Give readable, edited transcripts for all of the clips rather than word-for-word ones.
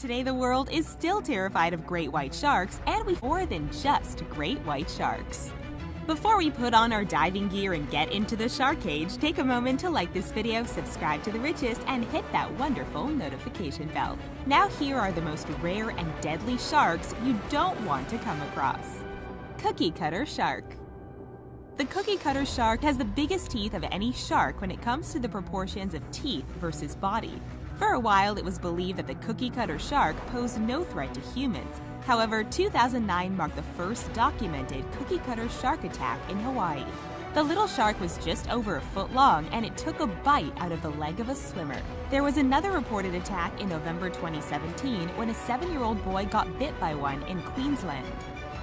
Today the world is still terrified of great white sharks, and we more than just great white sharks. Before we put on our diving gear and get into the shark cage, take a moment to like this video, subscribe to The Richest, and hit that wonderful notification bell. Now here are the most rare and deadly sharks you don't want to come across. Cookie cutter shark. The cookie cutter shark has the biggest teeth of any shark when it comes to the proportions of teeth versus body. For a while, it was believed that the cookie cutter shark posed no threat to humans. However, 2009 marked the first documented cookie cutter shark attack in Hawaii. The little shark was just over a foot long, and it took a bite out of the leg of a swimmer. There was another reported attack in November 2017 when a 7-year-old boy got bit by one in Queensland.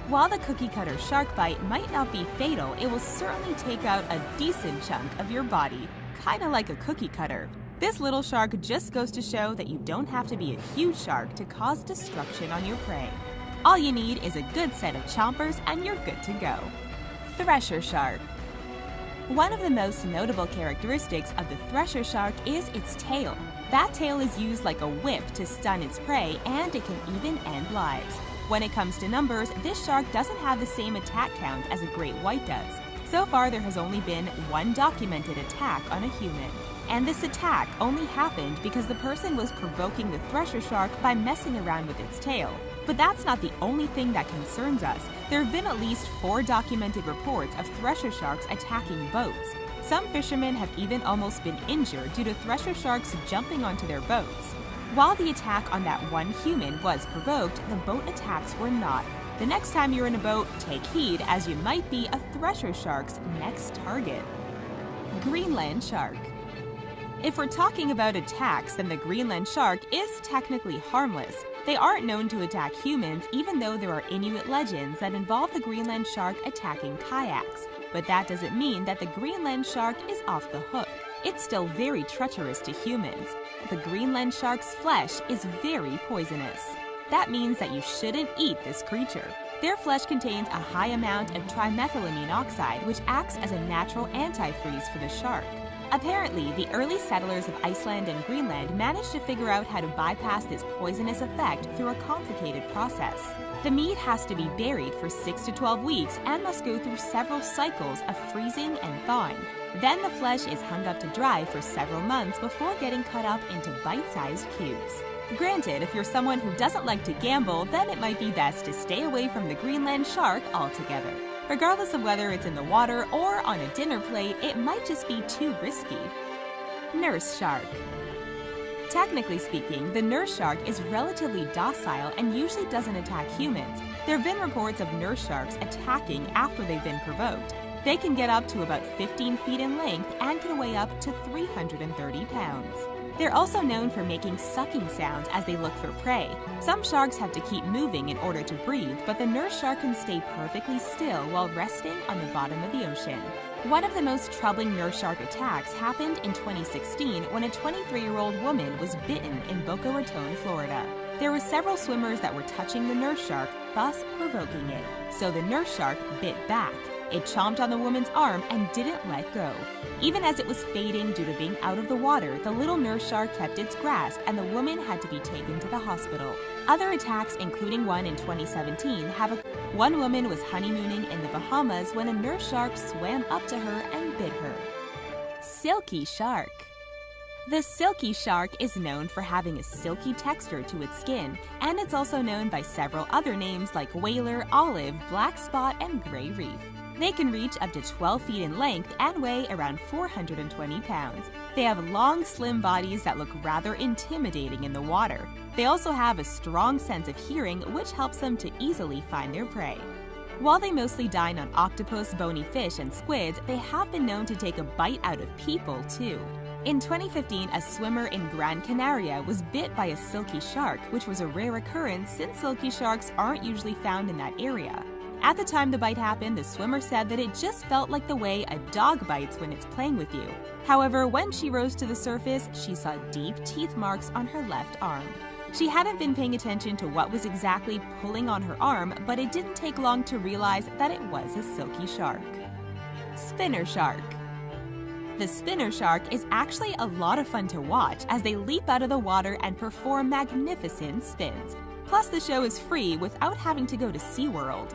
While the cookie cutter shark bite might not be fatal, it will certainly take out a decent chunk of your body, kinda like a cookie cutter. This little shark just goes to show that you don't have to be a huge shark to cause destruction on your prey. All you need is a good set of chompers and you're good to go. Thresher shark. One of the most notable characteristics of the thresher shark is its tail. That tail is used like a whip to stun its prey, and it can even end lives. When it comes to numbers, this shark doesn't have the same attack count as a great white does. So far, there has only been one documented attack on a human. And this attack only happened because the person was provoking the thresher shark by messing around with its tail. But that's not the only thing that concerns us. There have been at least 4 documented reports of thresher sharks attacking boats. Some fishermen have even almost been injured due to thresher sharks jumping onto their boats. While the attack on that one human was provoked, the boat attacks were not. The next time you're in a boat, take heed, as you might be a thresher shark's next target. Greenland shark. If we're talking about attacks, then the Greenland shark is technically harmless. They aren't known to attack humans, even though there are Inuit legends that involve the Greenland shark attacking kayaks. But that doesn't mean that the Greenland shark is off the hook. It's still very treacherous to humans. The Greenland shark's flesh is very poisonous. That means that you shouldn't eat this creature. Their flesh contains a high amount of trimethylamine oxide, which acts as a natural antifreeze for the shark. Apparently, the early settlers of Iceland and Greenland managed to figure out how to bypass this poisonous effect through a complicated process. The meat has to be buried for 6 to 12 weeks and must go through several cycles of freezing and thawing. Then the flesh is hung up to dry for several months before getting cut up into bite-sized cubes. Granted, if you're someone who doesn't like to gamble, then it might be best to stay away from the Greenland shark altogether. Regardless of whether it's in the water or on a dinner plate, it might just be too risky. Nurse shark. Technically speaking, the nurse shark is relatively docile and usually doesn't attack humans. There have been reports of nurse sharks attacking after they've been provoked. They can get up to about 15 feet in length and can weigh up to 330 pounds. They're also known for making sucking sounds as they look for prey. Some sharks have to keep moving in order to breathe, but the nurse shark can stay perfectly still while resting on the bottom of the ocean. One of the most troubling nurse shark attacks happened in 2016 when a 23-year-old woman was bitten in Boca Raton, Florida. There were several swimmers that were touching the nurse shark, thus provoking it. So the nurse shark bit back. It chomped on the woman's arm and didn't let go. Even as it was fading due to being out of the water, the little nurse shark kept its grasp and the woman had to be taken to the hospital. Other attacks, including one in 2017, one woman was honeymooning in the Bahamas when a nurse shark swam up to her and bit her. Silky shark. The silky shark is known for having a silky texture to its skin, and it's also known by several other names like whaler, olive, black spot, and gray reef. They can reach up to 12 feet in length and weigh around 420 pounds. They have long, slim bodies that look rather intimidating in the water. They also have a strong sense of hearing, which helps them to easily find their prey. While they mostly dine on octopus, bony fish, and squids, they have been known to take a bite out of people too. In 2015, a swimmer in Gran Canaria was bit by a silky shark, which was a rare occurrence since silky sharks aren't usually found in that area. At the time the bite happened, the swimmer said that it just felt like the way a dog bites when it's playing with you. However, when she rose to the surface, she saw deep teeth marks on her left arm. She hadn't been paying attention to what was exactly pulling on her arm, but it didn't take long to realize that it was a silky shark. Spinner shark. The spinner shark is actually a lot of fun to watch as they leap out of the water and perform magnificent spins. Plus, the show is free without having to go to SeaWorld.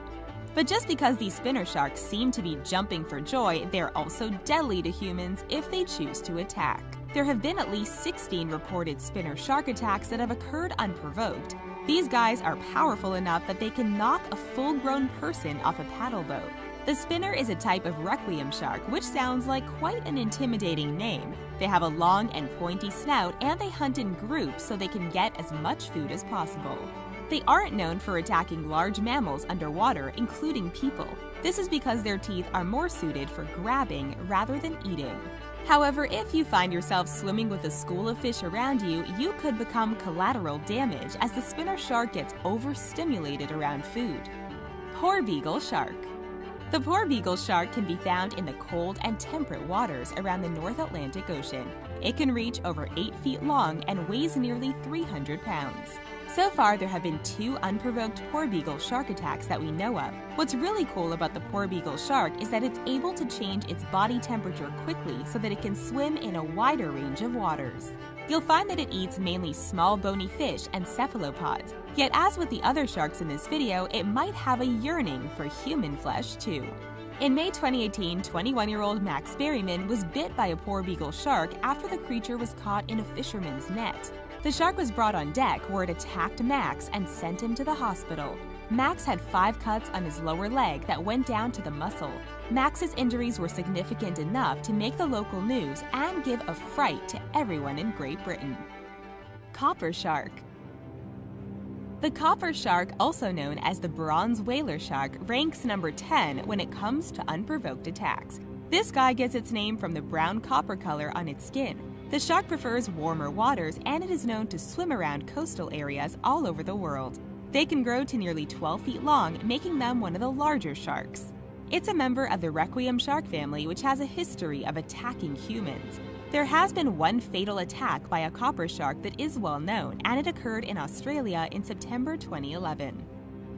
But just because these spinner sharks seem to be jumping for joy, they're also deadly to humans if they choose to attack. There have been at least 16 reported spinner shark attacks that have occurred unprovoked. These guys are powerful enough that they can knock a full-grown person off a paddle boat. The spinner is a type of requiem shark, which sounds like quite an intimidating name. They have a long and pointy snout, and they hunt in groups so they can get as much food as possible. They aren't known for attacking large mammals underwater, including people. This is because their teeth are more suited for grabbing rather than eating. However, if you find yourself swimming with a school of fish around you, you could become collateral damage as the spinner shark gets overstimulated around food. Porbeagle shark. The porbeagle shark can be found in the cold and temperate waters around the North Atlantic Ocean. It can reach over 8 feet long and weighs nearly 300 pounds. So far, there have been 2 unprovoked porbeagle shark attacks that we know of. What's really cool about the porbeagle shark is that it's able to change its body temperature quickly so that it can swim in a wider range of waters. You'll find that it eats mainly small bony fish and cephalopods. Yet as with the other sharks in this video, it might have a yearning for human flesh too. In May 2018, 21-year-old Max Berryman was bit by a porbeagle shark after the creature was caught in a fisherman's net. The shark was brought on deck where it attacked Max and sent him to the hospital. Max had 5 cuts on his lower leg that went down to the muscle. Max's injuries were significant enough to make the local news and give a fright to everyone in Great Britain. Copper shark. The copper shark, also known as the bronze whaler shark, ranks number 10 when it comes to unprovoked attacks. This guy gets its name from the brown copper color on its skin. The shark prefers warmer waters, and it is known to swim around coastal areas all over the world. They can grow to nearly 12 feet long, making them one of the larger sharks. It's a member of the requiem shark family, which has a history of attacking humans. There has been one fatal attack by a copper shark that is well known, and it occurred in Australia in September 2011.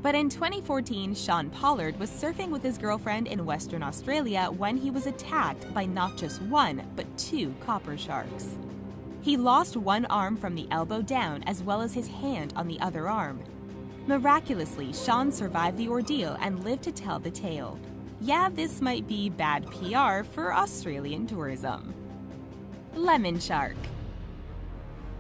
But in 2014, Sean Pollard was surfing with his girlfriend in Western Australia when he was attacked by not just 1, but 2 copper sharks. He lost one arm from the elbow down as well as his hand on the other arm. Miraculously, Sean survived the ordeal and lived to tell the tale. Yeah, this might be bad PR for Australian tourism. Lemon shark.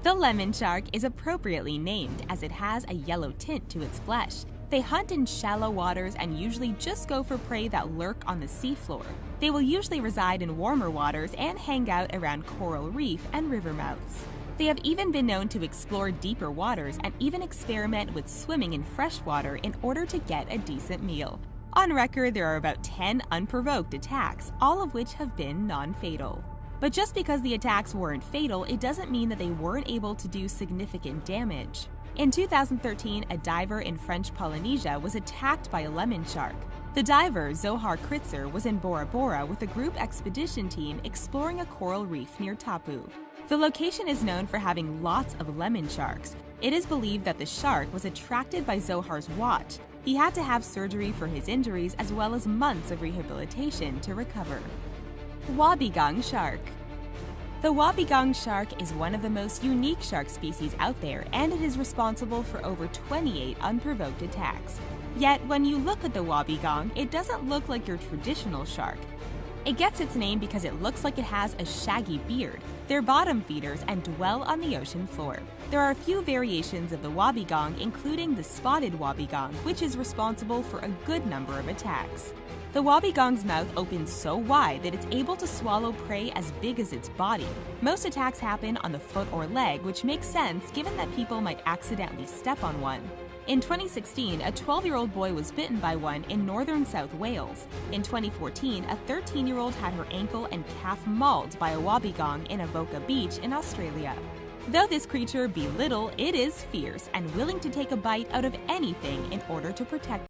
The lemon shark is appropriately named as it has a yellow tint to its flesh. They hunt in shallow waters and usually just go for prey that lurk on the seafloor. They will usually reside in warmer waters and hang out around coral reef and river mouths. They have even been known to explore deeper waters and even experiment with swimming in fresh water in order to get a decent meal. On record, there are about 10 unprovoked attacks, all of which have been non-fatal. But just because the attacks weren't fatal, it doesn't mean that they weren't able to do significant damage. In 2013, a diver in French Polynesia was attacked by a lemon shark. The diver, Zohar Kritzer, was in Bora Bora with a group expedition team exploring a coral reef near Tapu. The location is known for having lots of lemon sharks. It is believed that the shark was attracted by Zohar's watch. He had to have surgery for his injuries as well as months of rehabilitation to recover. Wobbegong shark. The wobbegong shark is one of the most unique shark species out there, and it is responsible for over 28 unprovoked attacks. Yet, when you look at the wobbegong, it doesn't look like your traditional shark. It gets its name because it looks like it has a shaggy beard. They're bottom feeders and dwell on the ocean floor. There are a few variations of the wobbegong, including the spotted wobbegong, which is responsible for a good number of attacks. The wobbegong's mouth opens so wide that it's able to swallow prey as big as its body. Most attacks happen on the foot or leg, which makes sense given that people might accidentally step on one. In 2016, a 12-year-old boy was bitten by one in northern South Wales. In 2014, a 13-year-old had her ankle and calf mauled by a wobbegong in Avoca Beach in Australia. Though this creature be little, it is fierce and willing to take a bite out of anything in order to protect